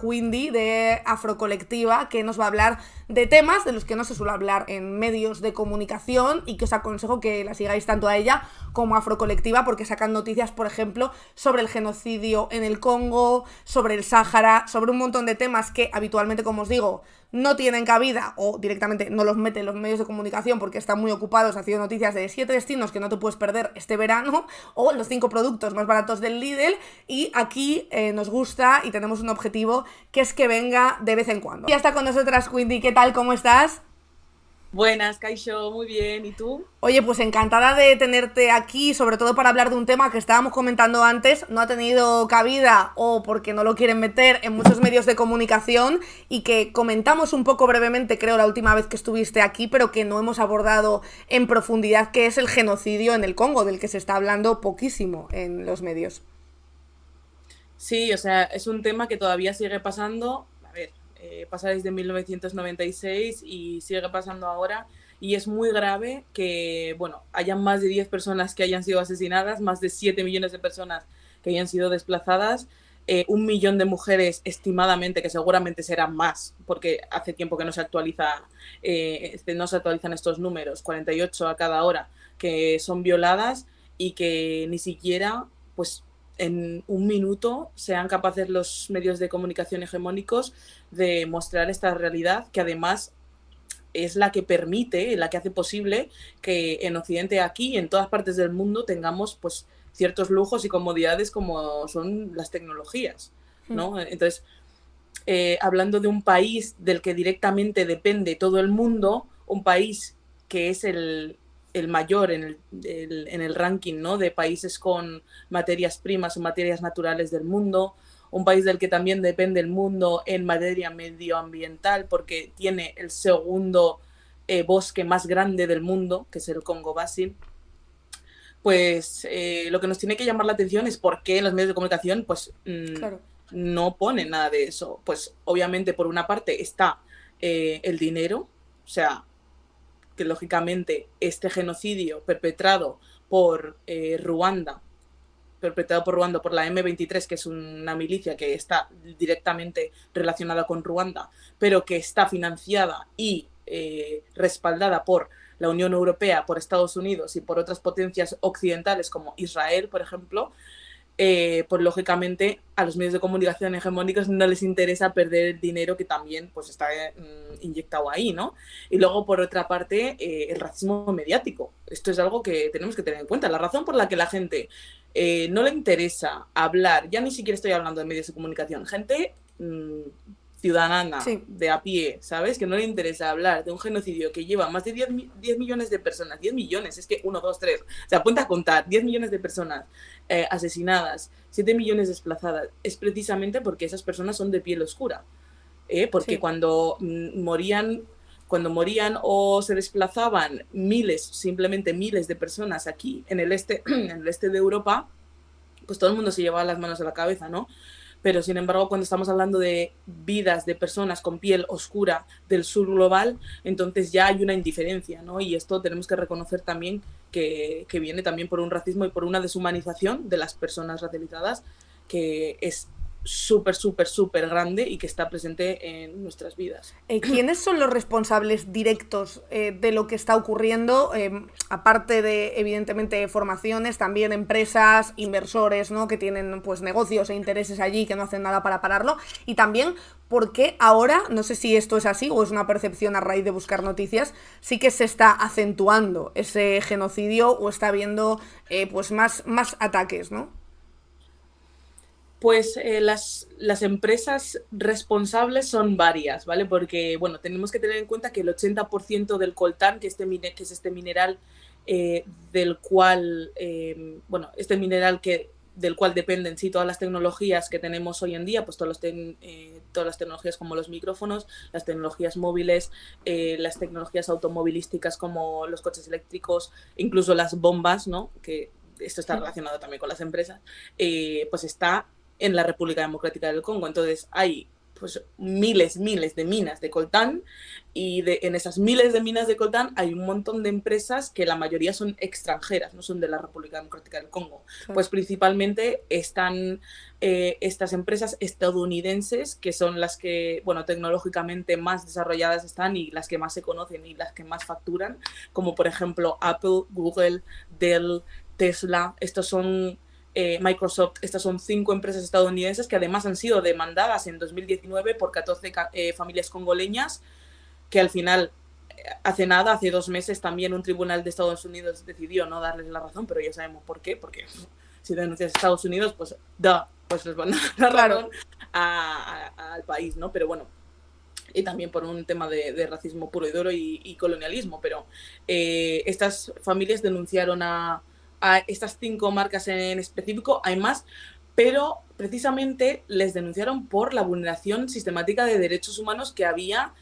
Windy de Afrocolectiva, que nos va a hablar de temas de los que no se suele hablar en medios de comunicación y que os aconsejo que la sigáis tanto a ella como a Afrocolectiva, porque sacan noticias, por ejemplo, sobre el genocidio en el Congo, sobre el Sáhara, sobre un montón de temas que habitualmente, como os digo, no tienen cabida o directamente no los meten los medios de comunicación porque están muy ocupados haciendo noticias de 7 destinos que no te puedes perder este verano o los 5 productos más baratos del Lidl, y aquí nos gusta y tenemos un objetivo que es que venga de vez en cuando. Ya está con nosotras Windy, ¿qué tal? ¿Cómo estás? Buenas, Kaixo, muy bien. ¿Y tú? Oye, pues encantada de tenerte aquí, sobre todo para hablar de un tema que estábamos comentando antes, no ha tenido cabida o porque no lo quieren meter en muchos medios de comunicación y que comentamos un poco brevemente, creo, la última vez que estuviste aquí, pero que no hemos abordado en profundidad, que es el genocidio en el Congo, del que se está hablando poquísimo en los medios. Sí, o sea, es un tema que todavía sigue pasando. A ver, pasa desde 1996 y sigue pasando ahora. Y es muy grave que, bueno, hayan más de 10 personas que hayan sido asesinadas, más de 7 millones de personas que hayan sido desplazadas, 1 millón de mujeres estimadamente, que seguramente serán más, porque hace tiempo que no se actualizan estos números, 48 a cada hora, que son violadas y que ni siquiera, pues, en un minuto sean capaces los medios de comunicación hegemónicos de mostrar esta realidad, que además es la que permite, la que hace posible que en Occidente, aquí y en todas partes del mundo, tengamos pues ciertos lujos y comodidades como son las tecnologías, ¿no? Entonces, hablando de un país del que directamente depende todo el mundo, un país que es el mayor en el ranking, ¿no?, de países con materias primas o materias naturales del mundo, un país del que también depende el mundo en materia medioambiental porque tiene el segundo bosque más grande del mundo, que es el Congo Basin. Pues lo que nos tiene que llamar la atención es por qué en los medios de comunicación pues Claro. no ponen nada de eso. Pues obviamente por una parte está el dinero, o sea, que lógicamente este genocidio Ruanda, perpetrado por Ruanda, por la M23, que es una milicia que está directamente relacionada con Ruanda, pero que está financiada y respaldada por la Unión Europea, por Estados Unidos y por otras potencias occidentales como Israel, por ejemplo, pues lógicamente a los medios de comunicación hegemónicos no les interesa perder el dinero que también pues está inyectado ahí, ¿no? Y luego, por otra parte, el racismo mediático. Esto es algo que tenemos que tener en cuenta. La razón por la que la gente no le interesa hablar, ya ni siquiera estoy hablando de medios de comunicación, gente ciudadana, Sí. de a pie, ¿sabes? Que no le interesa hablar de un genocidio que lleva más de 10 millones de personas, 10 millones, es que 1, 2, 3, o sea, ponte a contar, 10 millones de personas asesinadas, 7 millones desplazadas, es precisamente porque esas personas son de piel oscura, porque Sí. cuando morían o se desplazaban miles, simplemente miles de personas aquí en el este, en el este de Europa, pues todo el mundo se llevaba las manos a la cabeza, ¿no? Pero sin embargo, cuando estamos hablando de vidas de personas con piel oscura del sur global, entonces ya hay una indiferencia, ¿no? Y esto tenemos que reconocer también que viene también por un racismo y por una deshumanización de las personas racializadas que es súper, súper, súper grande y que está presente en nuestras vidas. ¿Quiénes son los responsables directos de lo que está ocurriendo? Aparte de, evidentemente, formaciones, también empresas, inversores, ¿no?, que tienen pues negocios e intereses allí que no hacen nada para pararlo. Y también, ¿por qué ahora, no sé si esto es así o es una percepción a raíz de buscar noticias, sí que se está acentuando ese genocidio o está habiendo pues más ataques, ¿no? Pues las empresas responsables son varias, ¿vale? Porque, bueno, tenemos que tener en cuenta que el 80% del coltán, que es este mineral del cual, bueno, este mineral del cual dependen, sí, todas las tecnologías que tenemos hoy en día, pues todas las tecnologías como los micrófonos, las tecnologías móviles, las tecnologías automovilísticas como los coches eléctricos, incluso las bombas, ¿no?, que esto está relacionado también con las empresas, pues está en la República Democrática del Congo. Entonces hay pues miles de minas de coltán, y en esas miles de minas de coltán hay un montón de empresas que la mayoría son extranjeras, no son de la República Democrática del Congo. Sí. Pues principalmente están estas empresas estadounidenses, que son las que, bueno, tecnológicamente más desarrolladas están y las que más se conocen y las que más facturan, como por ejemplo Apple, Google, Dell, Tesla. Estos son Microsoft. Estas son 5 empresas estadounidenses que además han sido demandadas en 2019 por 14 familias congoleñas, que al final, hace 2 meses, también un tribunal de Estados Unidos decidió no darles la razón, pero ya sabemos por qué, porque si denuncias a Estados Unidos, pues les van a dar la razón al país, ¿no? Pero bueno, y también por un tema de racismo puro y duro y colonialismo, pero estas familias denunciaron a estas 5 marcas en específico. Hay más, pero precisamente les denunciaron por la vulneración sistemática de derechos humanos que había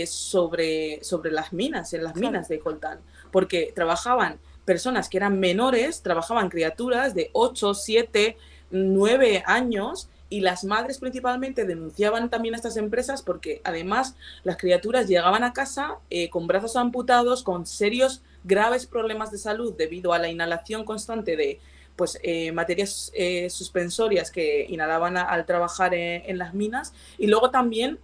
sobre las minas, en las minas de coltán, porque trabajaban personas que eran menores, trabajaban criaturas de 8, 7, 9 años, y las madres principalmente denunciaban también a estas empresas porque además las criaturas llegaban a casa con brazos amputados, con serios, graves problemas de salud debido a la inhalación constante de materias suspensorias que inhalaban al trabajar en las minas, y luego también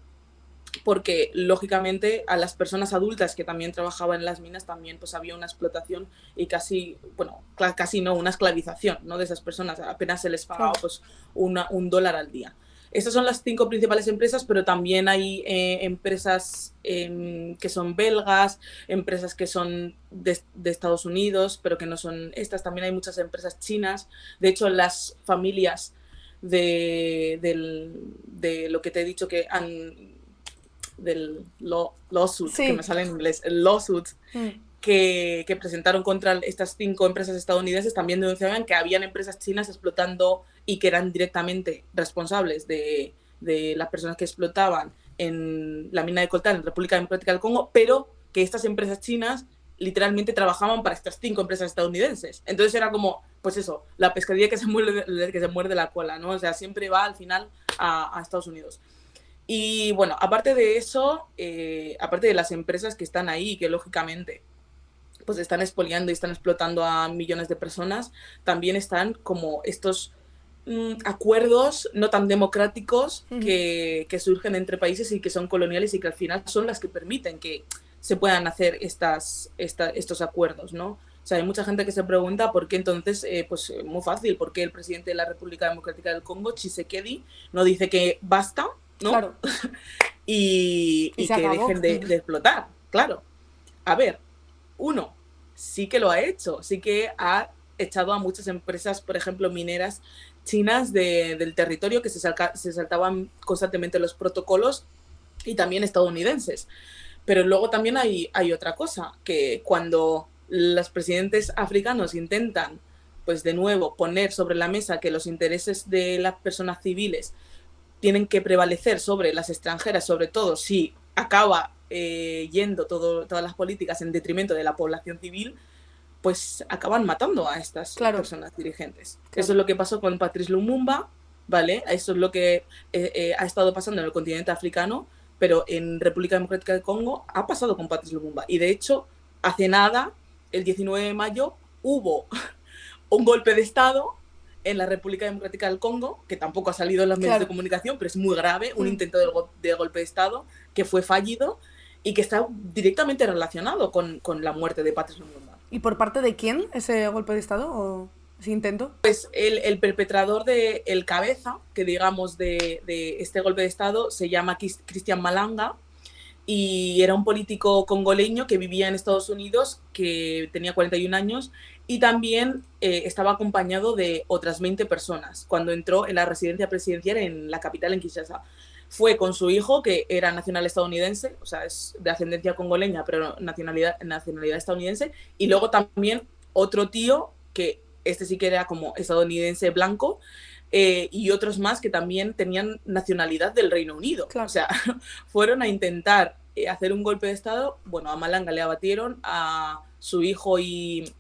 porque lógicamente a las personas adultas que también trabajaban en las minas también pues había una explotación y casi no, una esclavización, ¿no?, de esas personas. Apenas se les pagaba pues $1 al día. Estas son las 5 principales empresas, pero también hay empresas que son belgas, empresas que son de Estados Unidos, pero que no son estas. También hay muchas empresas chinas. De hecho, las familias de lo que te he dicho que han... del lawsuit, sí, que me sale en inglés, el lawsuit, que presentaron contra estas 5 empresas estadounidenses, también denunciaban que habían empresas chinas explotando y que eran directamente responsables de las personas que explotaban en la mina de coltán en República Democrática del Congo, pero que estas empresas chinas literalmente trabajaban para estas 5 empresas estadounidenses. Entonces era como, pues eso, la pescadilla que se muerde la cola, ¿no? O sea, siempre va al final a Estados Unidos. Y bueno, aparte de eso, aparte de las empresas que están ahí, que lógicamente pues están expoliando y están explotando a millones de personas, también están como estos acuerdos no tan democráticos que surgen entre países y que son coloniales y que al final son las que permiten que se puedan hacer estos acuerdos, ¿no? O sea, hay mucha gente que se pregunta por qué entonces, pues muy fácil, por qué el presidente de la República Democrática del Congo, Tshisekedi, no dice que basta, ¿no? Claro. y que dejen de explotar, claro. A ver, uno, sí que lo ha hecho, sí que ha echado a muchas empresas, por ejemplo, mineras chinas del territorio, que se saltaban constantemente los protocolos, y también estadounidenses. Pero luego también hay otra cosa, que cuando los presidentes africanos intentan, pues de nuevo, poner sobre la mesa que los intereses de las personas civiles tienen que prevalecer sobre las extranjeras, sobre todo si acaba yendo todas las políticas en detrimento de la población civil, pues acaban matando a estas personas dirigentes. Claro. Eso es lo que pasó con Patrice Lumumba, ¿vale? Eso es lo que ha estado pasando en el continente africano, pero en República Democrática del Congo ha pasado con Patrice Lumumba. Y de hecho, hace nada, el 19 de mayo, hubo un golpe de Estado en la República Democrática del Congo, que tampoco ha salido en los medios de comunicación, pero es muy grave, un intento de golpe de Estado que fue fallido y que está directamente relacionado con la muerte de Patrice Lumumba. ¿Y por parte de quién ese golpe de Estado o ese intento? Pues el perpetrador el cabeza, que digamos, de este golpe de Estado se llama Christian Malanga, y era un político congoleño que vivía en Estados Unidos, que tenía 41 años, y también estaba acompañado de otras 20 personas cuando entró en la residencia presidencial en la capital, en Kinshasa. Fue con su hijo, que era nacional estadounidense, o sea, es de ascendencia congoleña, pero nacionalidad estadounidense, y luego también otro tío, que este sí que era como estadounidense blanco, y otros más que también tenían nacionalidad del Reino Unido. Claro. O sea, fueron a intentar hacer un golpe de Estado. Bueno, a Malanga le abatieron, a su hijo y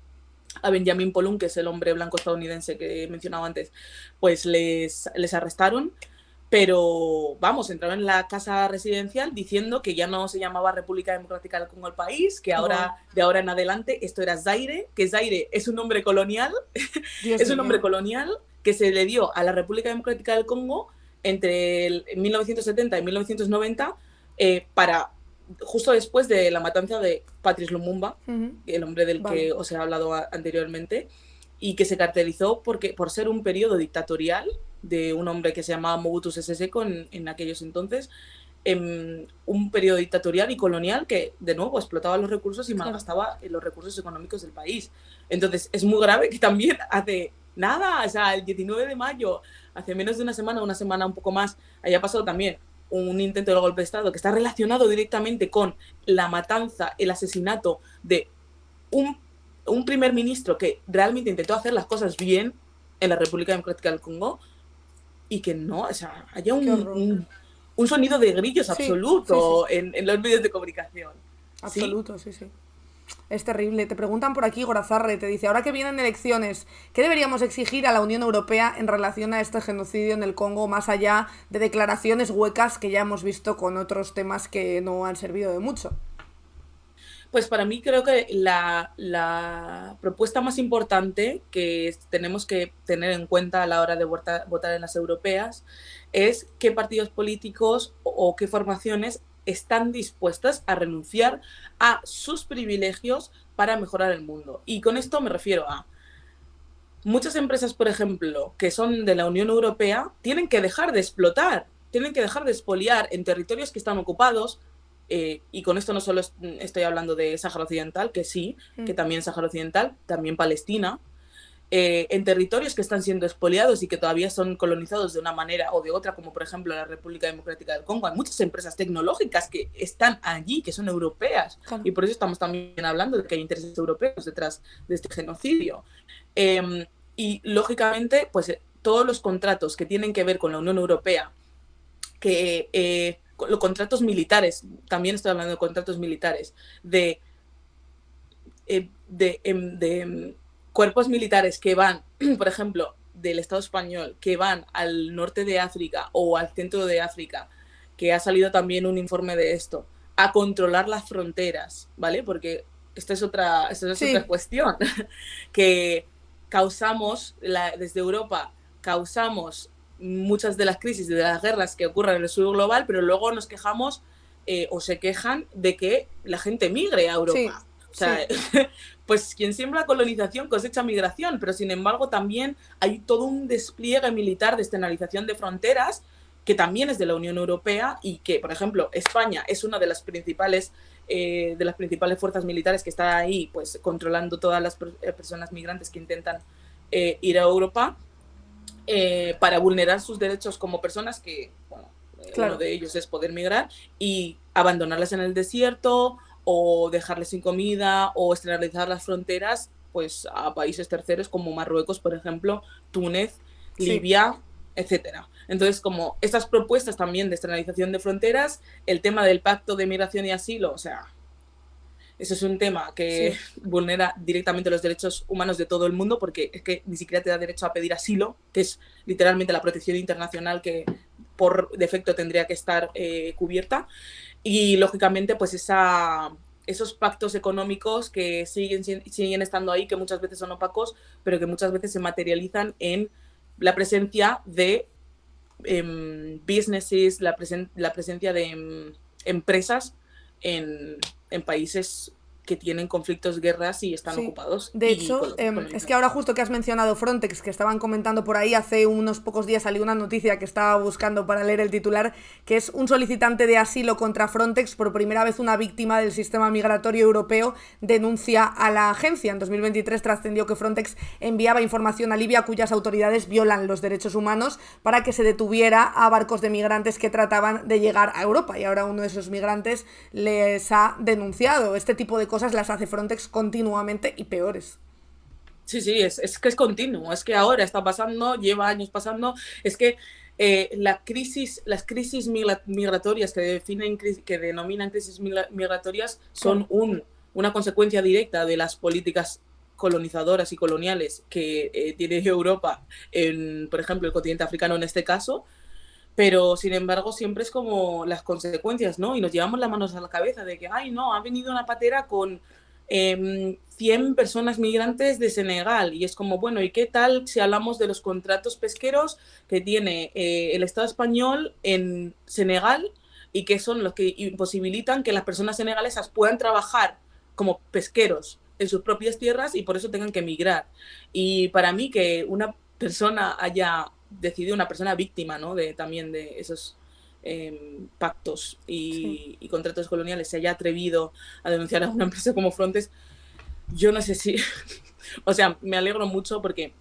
a Benjamin Poloun, que es el hombre blanco estadounidense que he mencionado antes, pues les arrestaron. pero vamos, entraba en la casa residencial diciendo que ya no se llamaba República Democrática del Congo el país, que ahora, de ahora en adelante, esto era Zaire, que Zaire es un nombre colonial, es un nombre colonial que se le dio a la República Democrática del Congo entre el 1970 y 1990 para justo después de la matanza de Patrice Lumumba, el hombre del que os he hablado anteriormente, y que se caracterizó por ser un periodo dictatorial de un hombre que se llamaba Mobutu Sese Seko en aquellos entonces, un periodo dictatorial y colonial que, de nuevo, explotaba los recursos y malgastaba los recursos económicos del país. Entonces, es muy grave que también hace nada, o sea, el 19 de mayo, hace menos de una semana un poco más, haya pasado también un intento de golpe de Estado que está relacionado directamente con la matanza, el asesinato de un primer ministro que realmente intentó hacer las cosas bien en la República Democrática del Congo, y que no, o sea, haya un sonido de grillos absoluto en los medios de comunicación. Absoluto, sí. Es terrible. Te preguntan por aquí, Gorazarre, te dice, ahora que vienen elecciones, ¿qué deberíamos exigir a la Unión Europea en relación a este genocidio en el Congo, más allá de declaraciones huecas que ya hemos visto con otros temas que no han servido de mucho? Pues para mí creo que la propuesta más importante que tenemos que tener en cuenta a la hora de votar en las europeas es qué partidos políticos o qué formaciones están dispuestas a renunciar a sus privilegios para mejorar el mundo. Y con esto me refiero a muchas empresas, por ejemplo, que son de la Unión Europea, tienen que dejar de explotar, tienen que dejar de expoliar en territorios que están ocupados. Y con esto no solo estoy hablando de Sáhara Occidental, que sí, que también es Sáhara Occidental, también Palestina, en territorios que están siendo expoliados y que todavía son colonizados de una manera o de otra, como por ejemplo la República Democrática del Congo. Hay muchas empresas tecnológicas que están allí, que son europeas, y por eso estamos también hablando de que hay intereses europeos detrás de este genocidio. Y lógicamente, pues todos los contratos que tienen que ver con la Unión Europea, que los contratos militares, también estoy hablando de contratos militares, de cuerpos militares que van, por ejemplo, del Estado español, que van al norte de África o al centro de África, que ha salido también un informe de esto, a controlar las fronteras, ¿vale? Porque esta es otra cuestión, que causamos, desde Europa, causamos muchas de las crisis, de las guerras que ocurren en el sur global, pero luego nos quejamos o se quejan de que la gente migre a Europa. O sea, pues quien siembra colonización cosecha migración, pero sin embargo también hay todo un despliegue militar de externalización de fronteras que también es de la Unión Europea y que, por ejemplo, España es una de las principales fuerzas militares que está ahí, pues controlando todas las personas migrantes que intentan ir a Europa. Para vulnerar sus derechos como personas que, bueno, uno de ellos es poder migrar y abandonarlas en el desierto o dejarles sin comida o externalizar las fronteras pues a países terceros como Marruecos, por ejemplo, Túnez, Libia, etcétera. Entonces, como estas propuestas también de externalización de fronteras, el tema del pacto de migración y asilo, o sea, eso es un tema que vulnera directamente los derechos humanos de todo el mundo, porque es que ni siquiera te da derecho a pedir asilo, que es literalmente la protección internacional que por defecto tendría que estar cubierta. Y lógicamente, pues esos pactos económicos que siguen estando ahí, que muchas veces son opacos, pero que muchas veces se materializan en la presencia de businesses, la presencia de empresas en países que tienen conflictos, guerras y están ocupados. De hecho, es que ahora justo que has mencionado Frontex, que estaban comentando por ahí, hace unos pocos días salió una noticia que estaba buscando para leer el titular, que es un solicitante de asilo contra Frontex. Por primera vez una víctima del sistema migratorio europeo denuncia a la agencia. En 2023 trascendió que Frontex enviaba información a Libia, cuyas autoridades violan los derechos humanos, para que se detuviera a barcos de migrantes que trataban de llegar a Europa. Y ahora uno de esos migrantes les ha denunciado. Este tipo de cosas las hace Frontex continuamente y peores. Sí, es que es continuo, es que ahora está pasando, lleva años pasando, es que las crisis migratorias que denominan crisis migratorias son una consecuencia directa de las políticas colonizadoras y coloniales que tiene Europa, por ejemplo, el continente africano en este caso, Pero, sin embargo, siempre es como las consecuencias, ¿no? Y nos llevamos las manos a la cabeza de que, ay, no, ha venido una patera con 100 personas migrantes de Senegal. Y es como, bueno, ¿y qué tal si hablamos de los contratos pesqueros que tiene el Estado español en Senegal y que son los que imposibilitan que las personas senegalesas puedan trabajar como pesqueros en sus propias tierras y por eso tengan que emigrar? Y para mí que una persona haya decidido, una persona víctima, ¿no? También de esos pactos Sí. y contratos coloniales, se haya atrevido a denunciar a una empresa como Frontex, yo no sé si... O sea, me alegro mucho porque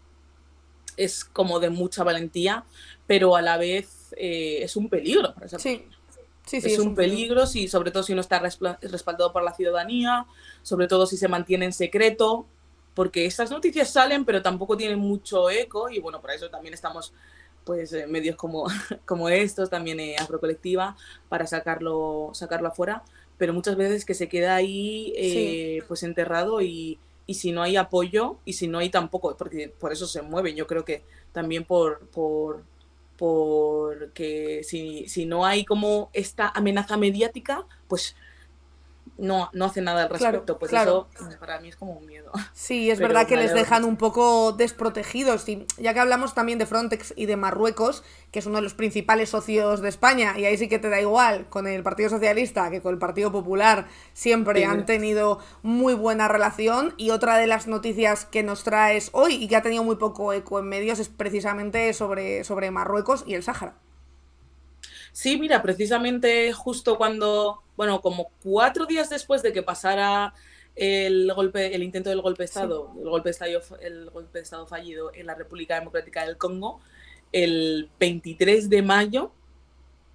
es como de mucha valentía, pero a la vez es un peligro para esa Sí, persona. sí, sí, Es es un un peligro. peligro, si, sobre todo si no está respaldado por la ciudadanía, sobre todo si se mantiene en secreto, porque estas noticias salen, pero tampoco tienen mucho eco, y bueno, por eso también estamos pues medios como, como estos, también Afrocolectiva, para sacarlo afuera, pero muchas veces que se queda ahí Sí, pues enterrado y si no hay apoyo y si no hay tampoco, porque por eso se mueven, yo creo que también porque si no hay como esta amenaza mediática, pues no hace nada al claro, respecto, pues claro. eso para mí es como un miedo, Sí, es pero verdad que me les alegro dejan mucho. un poco desprotegidos. Y ya que hablamos también de Frontex y de Marruecos, que es uno de los principales socios de España, y ahí sí que te da igual con el Partido Socialista que con el Partido Popular, siempre Sí, han tenido muy buena relación. Y otra de las noticias que nos traes hoy y que ha tenido muy poco eco en medios es precisamente sobre Marruecos y el Sáhara. sí, mira, precisamente justo cuando, bueno, como 4 días después de que pasara el intento del golpe de Sí. Estado, el golpe de Estado fallido en la República Democrática del Congo, el 23 de mayo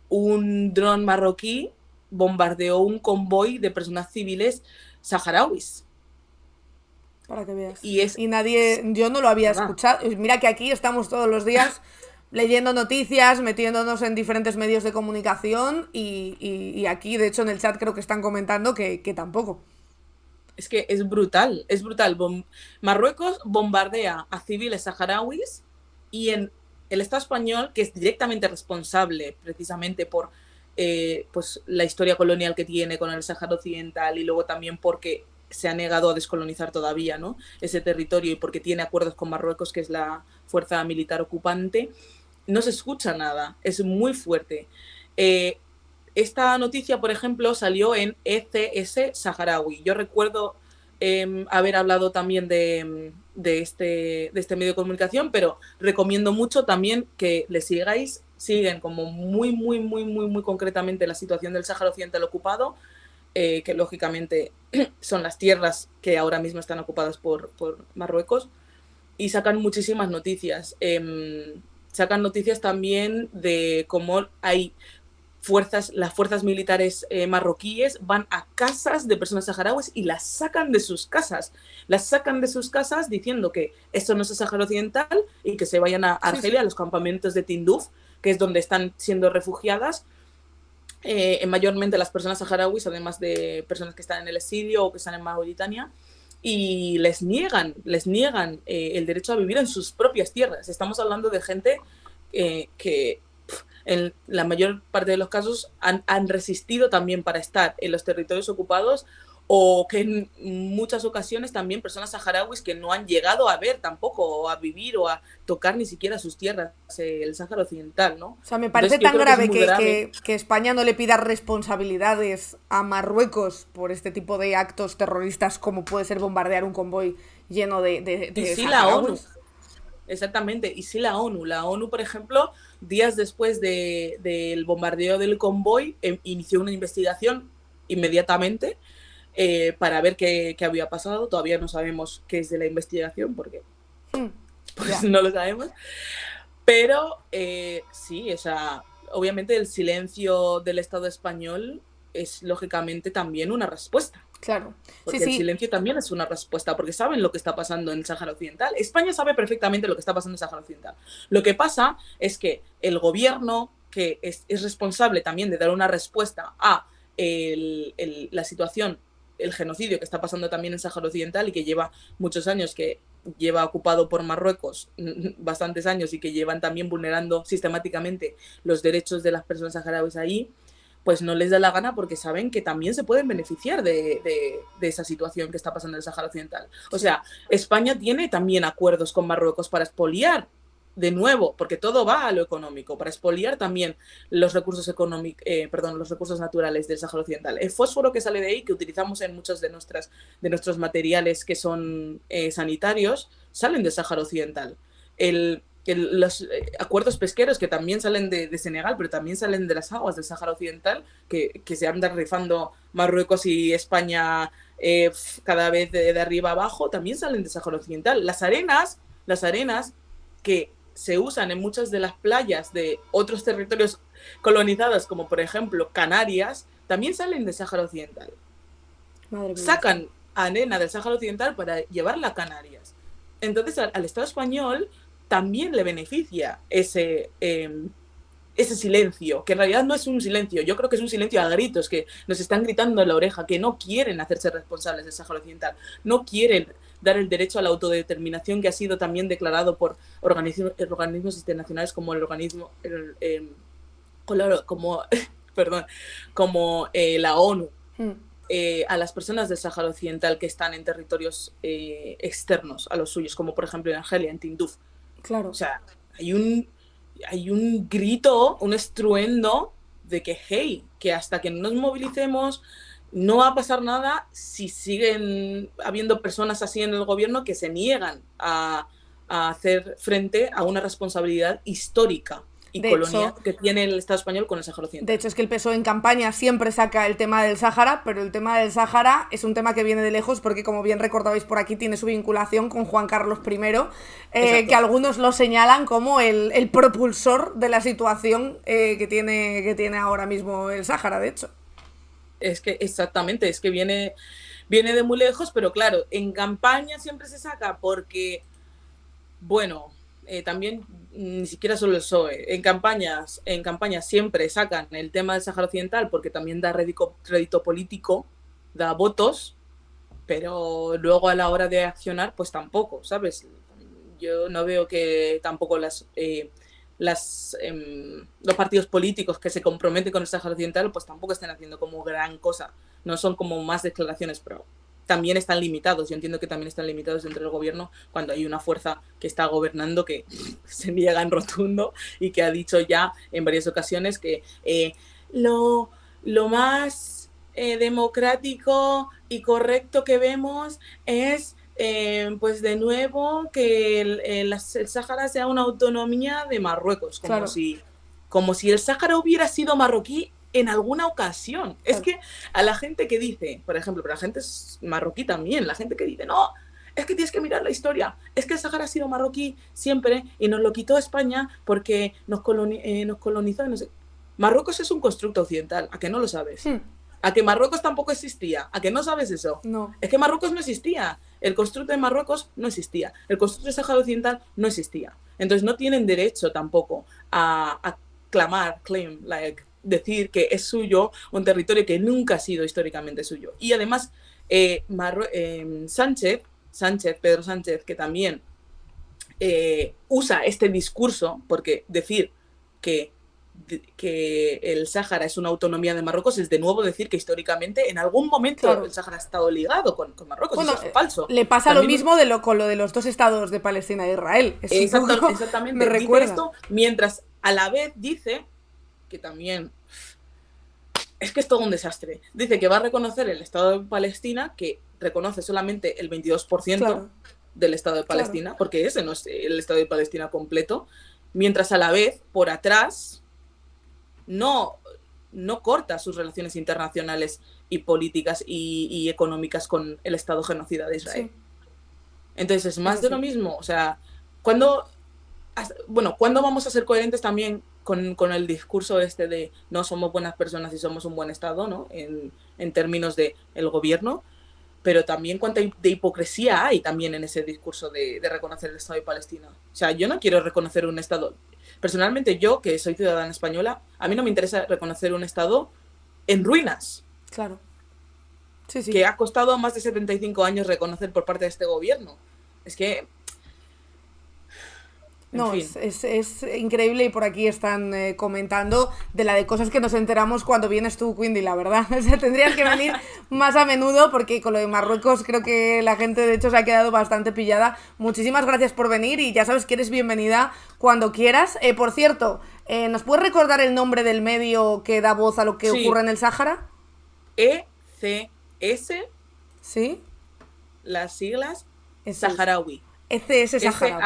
un dron marroquí bombardeó un convoy de personas civiles saharauis. Para que veas. Y es... Y nadie, yo no lo había Nada. escuchado. Mira que aquí estamos todos los días leyendo noticias, metiéndonos en diferentes medios de comunicación y aquí, de hecho, en el chat creo que están comentando que tampoco. Es que es brutal, es brutal. Marruecos bombardea a civiles saharauis y en el Estado español, que es directamente responsable precisamente por pues, la historia colonial que tiene con el Sáhara Occidental y luego también porque se ha negado a descolonizar todavía, ¿no?, ese territorio y porque tiene acuerdos con Marruecos, que es la fuerza militar ocupante, no se escucha nada, es muy fuerte. Eh, Esta noticia, por ejemplo, salió en ECS Saharaui. Yo recuerdo haber hablado también de este medio de comunicación, pero recomiendo mucho también que le sigáis. Siguen como muy, muy, muy, muy, muy concretamente la situación del Sáhara Occidental ocupado, que lógicamente son las tierras que ahora mismo están ocupadas por Marruecos, y sacan muchísimas noticias. Sacan noticias también de cómo hay las fuerzas militares marroquíes van a casas de personas saharauis y las sacan de sus casas. Las sacan de sus casas diciendo que esto no es el Sáhara Occidental y que se vayan a Sí, Argelia, sí. a los campamentos de Tinduf, que es donde están siendo refugiadas. Mayormente las personas saharauis, además de personas que están en el exilio o que están en Mauritania, y les niegan el derecho a vivir en sus propias tierras. Estamos hablando de gente que en la mayor parte de los casos han resistido también para estar en los territorios ocupados, o que en muchas ocasiones también personas saharauis que no han llegado a ver tampoco, o a vivir, o a tocar ni siquiera sus tierras, el Sáhara Occidental, ¿no? O sea, me parece Entonces yo tan creo que es grave muy grave. que España no le pida responsabilidades a Marruecos por este tipo de actos terroristas como puede ser bombardear un convoy lleno Y de sí la ONU, saharauis. exactamente, y sí la ONU, por ejemplo, días después del bombardeo del convoy, inició una investigación inmediatamente para ver qué había pasado. Todavía no sabemos qué es de la investigación porque pues Ya, no lo sabemos. Pero sí, o sea, obviamente el silencio del Estado español es lógicamente también una respuesta. claro. Sí, Porque el sí, silencio también es una respuesta, porque saben lo que está pasando en el Sáhara Occidental. España sabe perfectamente lo que está pasando en el Sáhara Occidental. Lo que pasa es que el gobierno, que es responsable también de dar una respuesta a la situación, el genocidio que está pasando también en Sáhara Occidental y que lleva muchos años que lleva ocupado por Marruecos bastantes años y que llevan también vulnerando sistemáticamente los derechos de las personas saharauis ahí, pues no les da la gana porque saben que también se pueden beneficiar de esa situación que está pasando en el Sáhara Occidental. O sea, España tiene también acuerdos con Marruecos para expoliar, de nuevo, porque todo va a lo económico, para expoliar también los recursos los recursos naturales del Sáhara Occidental. El fósforo que sale de ahí, que utilizamos en muchos de nuestros materiales que son sanitarios, salen del Sáhara Occidental. Los acuerdos pesqueros que también salen de Senegal, pero también salen de las aguas del Sáhara Occidental, que se andan rifando Marruecos y España cada vez de arriba abajo, también salen del Sáhara Occidental. Las arenas que se usan en muchas de las playas de otros territorios colonizados, como por ejemplo Canarias, también salen del Sáhara Occidental. Sacan arena del Sáhara Occidental para llevarla a Canarias. Entonces al Estado español también le beneficia ese silencio, que en realidad no es un silencio, yo creo que es un silencio a gritos, que nos están gritando en la oreja, que no quieren hacerse responsables del Sáhara Occidental, no quieren dar el derecho a la autodeterminación que ha sido también declarado por organismos internacionales como el organismo, como la ONU, a las personas del Sáhara Occidental que están en territorios externos a los suyos, como por ejemplo en Argelia, en Tinduf. Claro. O sea, hay un grito, un estruendo de que, hey, que hasta que no nos movilicemos no va a pasar nada si siguen habiendo personas así en el gobierno que se niegan a hacer frente a una responsabilidad histórica y colonial que tiene el Estado español con el Sáhara Occidental. De hecho, es que el PSOE en campaña siempre saca el tema del Sáhara, pero el tema del Sáhara es un tema que viene de lejos porque, como bien recordabais por aquí, tiene su vinculación con Juan Carlos I, que algunos lo señalan como el propulsor de la situación que tiene ahora mismo el Sáhara, de hecho. Es que exactamente, es que viene de muy lejos, pero claro, en campaña siempre se saca porque, bueno, también ni siquiera solo el PSOE, en campañas siempre sacan el tema del Sáhara Occidental porque también da rédito político, da votos, pero luego a la hora de accionar, pues tampoco, ¿sabes? Yo no veo que tampoco los partidos políticos que se comprometen con el Sáhara Occidental pues tampoco estén haciendo como gran cosa, no son como más declaraciones, pero también están limitados. Yo entiendo que también están limitados dentro del gobierno cuando hay una fuerza que está gobernando que se niega en rotundo y que ha dicho ya en varias ocasiones que lo más democrático y correcto que vemos es pues de nuevo que el Sáhara sea una autonomía de Marruecos, como si el Sáhara hubiera sido marroquí en alguna ocasión. Claro. Es que a la gente que dice, por ejemplo, pero la gente es marroquí también, la gente que dice, no, es que tienes que mirar la historia, es que el Sáhara ha sido marroquí siempre y nos lo quitó España porque nos colonizó y no sé. Marruecos es un constructo occidental, ¿a que no lo sabes? ¿A que Marruecos tampoco existía? ¿A que no sabes eso? No. Es que Marruecos no existía. El constructo de Marruecos no existía. El constructo de Sáhara Occidental no existía. Entonces no tienen derecho tampoco a decir que es suyo un territorio que nunca ha sido históricamente suyo. Y además, Pedro Sánchez, que también usa este discurso, porque decir que el Sáhara es una autonomía de Marruecos es de nuevo decir que históricamente en algún momento el Sáhara ha estado ligado con Marruecos. Bueno, eso es falso. Le pasa también lo mismo con lo de los dos estados de Palestina e Israel. Exactamente. Me recuerda esto mientras a la vez dice que también es que es todo un desastre. Dice que va a reconocer el Estado de Palestina, que reconoce solamente el 22% del Estado de Palestina, porque ese no es el Estado de Palestina completo, mientras a la vez, por atrás, no corta sus relaciones internacionales y políticas y económicas con el Estado genocida de Israel. Sí. Entonces es más de lo mismo. O sea, ¿cuándo vamos a ser coherentes también con el discurso este de no somos buenas personas y somos un buen Estado, ¿no? En términos del gobierno, pero también cuánta de hipocresía hay también en ese discurso de reconocer el Estado de Palestina. O sea, yo no quiero reconocer un Estado. Personalmente, yo, que soy ciudadana española, a mí no me interesa reconocer un Estado en ruinas. Claro. Sí. Que ha costado más de 75 años reconocer por parte de este gobierno. Es que No, fin. es increíble y por aquí están comentando de la de cosas que nos enteramos cuando vienes tú, Quindy, la verdad. O sea, tendrías que venir más a menudo porque con lo de Marruecos creo que la gente de hecho se ha quedado bastante pillada. Muchísimas gracias por venir y ya sabes que eres bienvenida cuando quieras. Por cierto, ¿nos puedes recordar el nombre del medio que da voz a lo que ocurre en el Sáhara? ECS, ¿Sí? las siglas, Eso es. Saharaui. ECS Saharaui.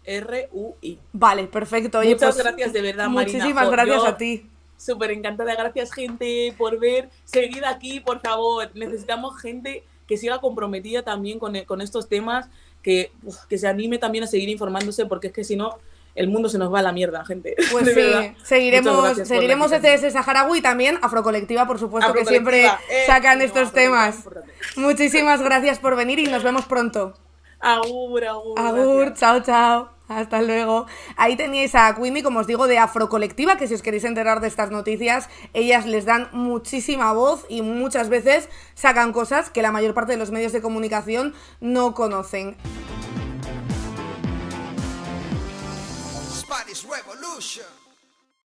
SAHARUI. Vale, perfecto. Oye, Muchas pues, gracias de verdad, Marina. muchísimas gracias Yo a ti. súper encantada. Gracias, gente, por ver. Seguid aquí, por favor. Necesitamos gente que siga comprometida también con estos temas, que se anime también a seguir informándose, porque es que si no, el mundo se nos va a la mierda, gente. Pues de sí, verdad. seguiremos ECS Saharaui y también Afrocolectiva, por supuesto, que siempre sacan estos temas. Muchísimas gracias por venir y nos vemos pronto. Agur, agur. Agur, chao, chao. Hasta luego. Ahí teníais a Queenie, como os digo, de Afrocolectiva, que si os queréis enterar de estas noticias, ellas les dan muchísima voz y muchas veces sacan cosas que la mayor parte de los medios de comunicación no conocen.